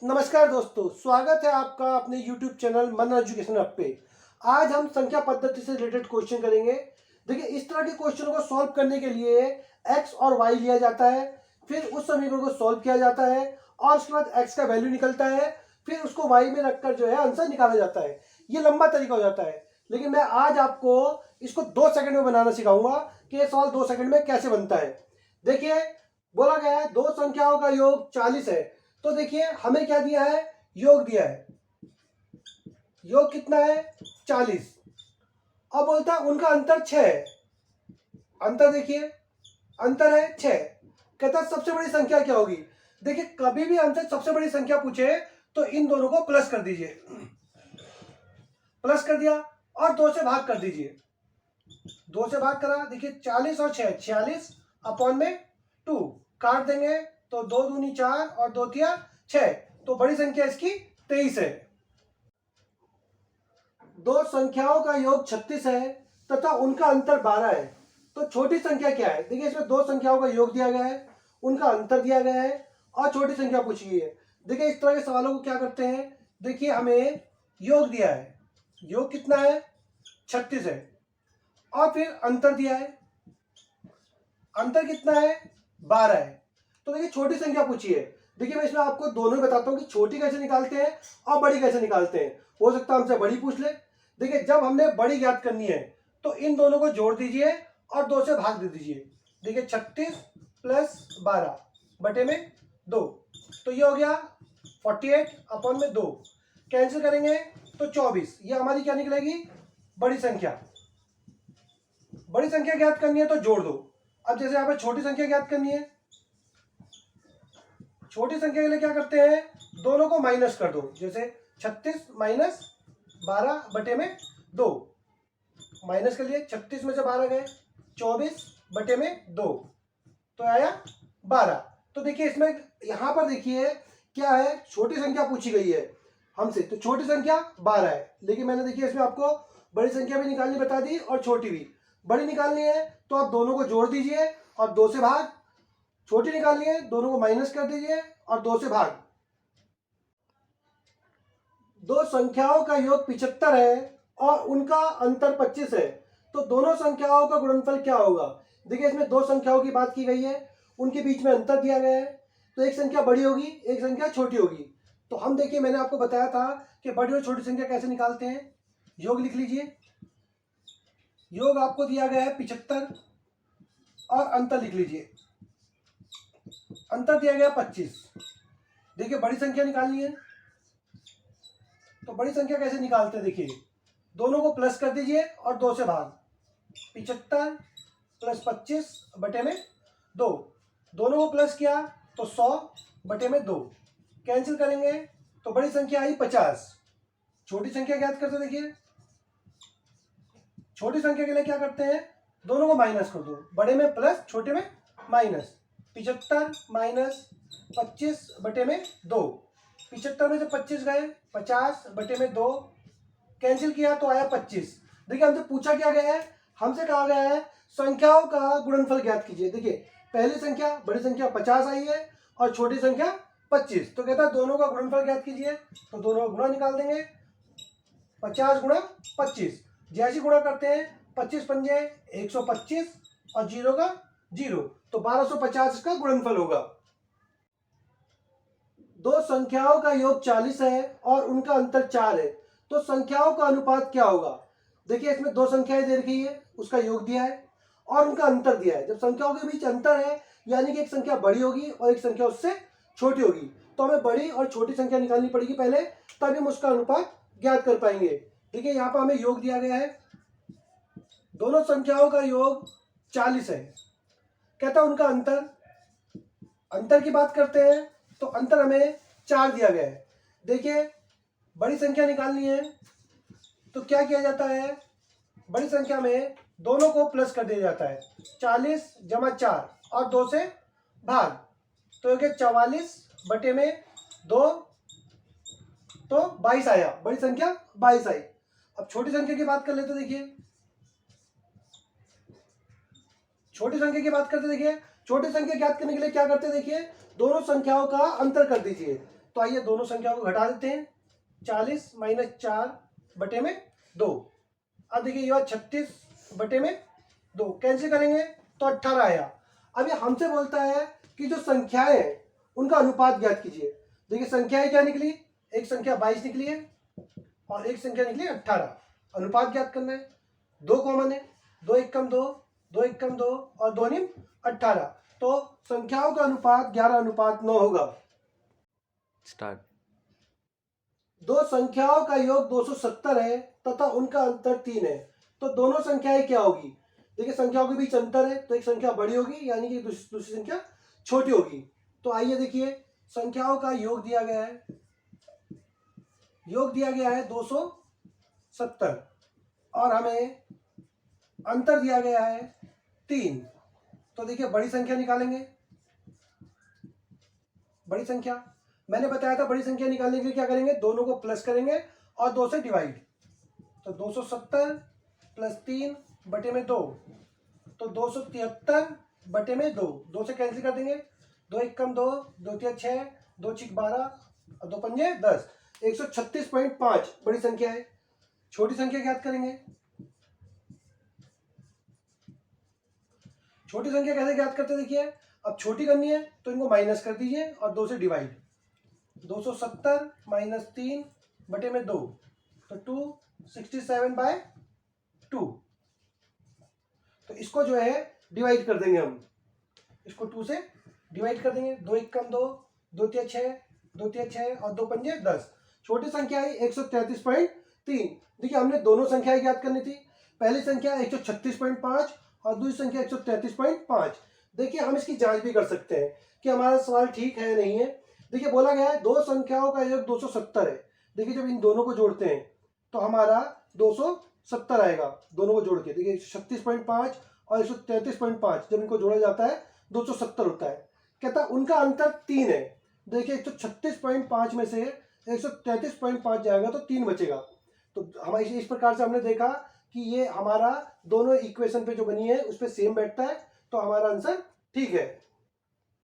नमस्कार दोस्तों, स्वागत है आपका अपने YouTube चैनल मन एजुकेशन ऐप पे। आज हम संख्या पद्धति से रिलेटेड क्वेश्चन करेंगे। देखिए, इस तरह के क्वेश्चनों को सॉल्व करने के लिए x और y लिया जाता है, फिर उस समीकरण को सॉल्व किया जाता है और उसके बाद x का वैल्यू निकलता है, फिर उसको y में रखकर जो है आंसर निकाला जाता है। ये लंबा तरीका हो जाता है, लेकिन मैं आज आपको इसको 2 सेकंड में बनाना सिखाऊंगा कि ये सवाल 2 सेकंड में कैसे बनता है। देखिए, बोला गया है दो संख्याओं का योग 40 है। तो देखिए, हमें क्या दिया है, योग दिया है। योग कितना है, 40। अब बोलता है उनका अंतर 6 है। अंतर देखिए, अंतर है 6। कहता है सबसे बड़ी संख्या क्या होगी। देखिए, कभी भी हमसे सबसे बड़ी संख्या पूछे तो इन दोनों को प्लस कर दीजिए। प्लस कर दिया और 2 से भाग कर दीजिए। 2 से भाग करा, देखिए 40 और 6, 46 अपॉन में 2 काट देंगे तो 2 दूनी 4 और 2 तिया 6। तो बड़ी संख्या इसकी 23 है। दो संख्याओं का योग 36 है तथा उनका अंतर 12 है। तो छोटी संख्या क्या है। देखिए, इसमें दो संख्याओं का योग दिया गया है, उनका अंतर दिया गया है और छोटी संख्या पूछी गई है। देखिए, इस तरह के सवालों को क्या करते हैं। देखिए, हमें योग दिया है, योग कितना है, 36 है, और फिर अंतर दिया है, अंतर कितना है, 12 है। तो देखिए, छोटी संख्या पूछी है। देखिए, मैं इसमें आपको दोनों बताता हूँ कि छोटी कैसे निकालते हैं और बड़ी कैसे निकालते हैं। हो सकता है हमसे बड़ी पूछ ले। देखिए, जब हमने बड़ी ज्ञात करनी है तो इन दोनों को जोड़ दीजिए और 2 से भाग दे दीजिए। देखिए, 36 प्लस 12 बटे में 2, तो ये हो गया 48 अपॉन में 2। कैंसिल करेंगे तो 24। ये हमारी क्या निकलेगी, बड़ी संख्या। बड़ी संख्या ज्ञात करनी है तो जोड़ दो। अब जैसे यहाँ पे छोटी संख्या ज्ञात करनी है, छोटी संख्या के लिए क्या करते हैं, दोनों को माइनस कर दो। जैसे 36 माइनस 12 बटे में 2, माइनस कर लिए, 36 में से 12 गए, 24 बटे में 2, तो आया 12। तो देखिए, इसमें यहां पर देखिए क्या है, छोटी संख्या पूछी गई है हमसे, तो छोटी संख्या 12 है। लेकिन मैंने देखिए इसमें आपको बड़ी संख्या भी निकालनी बता दी और छोटी भी। बड़ी निकालनी है तो आप दोनों को जोड़ दीजिए और 2 से भाग, छोटी निकालनी है दोनों को माइनस कर दीजिए और 2 से भाग। दो संख्याओं का योग 75 है और उनका अंतर 25 है। तो दोनों संख्याओं का गुणनफल क्या होगा। देखिए, इसमें दो संख्याओं की बात की गई है, उनके बीच में अंतर दिया गया है। तो एक संख्या बड़ी होगी, एक संख्या छोटी होगी। तो हम देखिए, मैंने आपको बताया था कि बड़ी और छोटी संख्या कैसे निकालते हैं। योग लिख लीजिए। योग आपको दिया गया है 75 और अंतर लिख लीजिए। अंतर दिया गया 25। देखिए, बड़ी संख्या निकालनी है तो बड़ी संख्या कैसे निकालते हैं। देखिए, दोनों को प्लस कर दीजिए और 2 से भाग। 75 प्लस 25 बटे में 2, दोनों को प्लस किया तो 100 बटे में 2। कैंसिल करेंगे तो बड़ी संख्या आई 50। छोटी संख्या ज्ञात करते, देखिए छोटी संख्या के लिए क्या करते हैं, दोनों को माइनस कर दो। बड़े में प्लस, छोटे में माइनस। 75 माइनस 25 बटे में 2, 75 में से 25 गए, 50 बटे में 2, कैंसिल किया तो आया 25। देखिए, हमसे पूछा क्या गया है, हमसे कहा गया है संख्याओं का गुणनफल ज्ञात कीजिए। देखिए, पहली संख्या बड़ी संख्या 50 आई है और छोटी संख्या 25, तो कहता है दोनों का गुणनफल ज्ञात कीजिए। तो दोनों का गुणा निकाल देंगे, 50 गुणा 25। जैसे गुणा करते हैं, 25 पंजे 125 और 0 का 0, तो 1250 का गुणनफल होगा। दो संख्याओं का योग 40 है और उनका अंतर 4 है। तो संख्याओं का अनुपात क्या होगा। देखिए, इसमें दो संख्याएं दे रखी है, उसका योग दिया है और उनका अंतर दिया है। जब संख्याओं के बीच अंतर है, यानी कि एक संख्या बड़ी होगी और एक संख्या उससे छोटी होगी, तो हमें बड़ी और छोटी संख्या निकालनी पड़ेगी पहले, तभी हम उसका अनुपात ज्ञात कर पाएंगे। देखिए, यहाँ पर हमें योग दिया गया है, दोनों संख्याओं का योग 40 है। कहता है उनका अंतर, अंतर की बात करते हैं तो अंतर हमें 4 दिया गया है। देखिए, बड़ी संख्या निकालनी है तो क्या किया जाता है, बड़ी संख्या में दोनों को प्लस कर दिया जाता है। 40 जमा 4 और 2 से भाग, तो ये 44 बटे में 2, तो 22 आया, बड़ी संख्या 22 आई। अब छोटी संख्या की बात कर लेते, देखिए छोटी संख्या की बात करते, देखिए छोटी संख्या ज्ञात करने के लिए क्या करते हैं, देखिए दोनों संख्याओं का अंतर कर दीजिए। तो आइए दोनों संख्याओं को घटा देते हैं। 40 माइनस 4 बटे में 2। अब देखिए ये 36/2 कैंसिल करेंगे तो 18 आया। अब ये हमसे बोलता है कि जो संख्याएं हैं उनका अनुपात ज्ञात कीजिए। देखिए संख्याएं क्या निकली, एक संख्या 22 निकली है और एक संख्या निकली 18। अनुपात ज्ञात करना है, 2 कॉमन है, 2 1 कम 2, 2 1 कम 2 और 2 निम 18। तो संख्याओं का अनुपात 11:9 होगा। स्टार्ट। दो संख्याओं का योग 270 है तथा उनका अंतर 3 है, तो दोनों संख्याएं क्या होगी। देखिए संख्याओं के बीच अंतर है तो एक संख्या बड़ी होगी यानी कि दूसरी संख्या छोटी होगी। तो आइए देखिए संख्याओं का योग दिया गया है, योग दिया गया है 270 और हमें अंतर दिया गया है 3। तो देखिए बड़ी संख्या निकालेंगे। बड़ी संख्या मैंने बताया था, बड़ी संख्या निकालने के लिए क्या करेंगे, दोनों को प्लस करेंगे और 2 से डिवाइड। तो 270 प्लस 3 बटे में 2, तो 273 बटे में 2। 2 से कैंसिल कर देंगे, 2 1 कम 2, 2 3 6, 2 6 12 और 2 5 10। 136.5 बड़ी संख्या है। छोटी संख्या ज्ञात करेंगे। छोटी संख्या कैसे ज्ञात करते देखिए, अब छोटी करनी है तो इनको माइनस कर दीजिए और 2 से डिवाइड। 270 माइनस 3 बटे में 2, तो 267/2। तो इसको जो है डिवाइड कर देंगे हम, इसको 2 से डिवाइड कर देंगे। 2 1 कम 2, 2 3 6, 2 3 6 और 2 5 10। छोटी संख्या है 133.3। देखिए हमने दोनों संख्याएं ज्ञात करनी थी, पहली संख्या 136.5 और दूसरी संख्या 133.5। देखिए हम इसकी जांच भी कर सकते हैं कि हमारा सवाल ठीक है नहीं है। देखिए बोला गया है दो संख्याओं का योग 270 है। देखिए जब इन दोनों को जोड़ते हैं तो हमारा 270 आएगा, दोनों को जोड़ के। देखिए 136.5 और 133.5 जब इनको जोड़ा जाता है 270 होता है। कहता है उनका अंतर 3 है। देखिए 136.5 में से 133.5 जाएगा तो 3 बचेगा। तो हमारे इस प्रकार से हमने देखा कि ये हमारा दोनों इक्वेशन पे जो बनी है उस पर सेम बैठता है, तो हमारा आंसर ठीक है।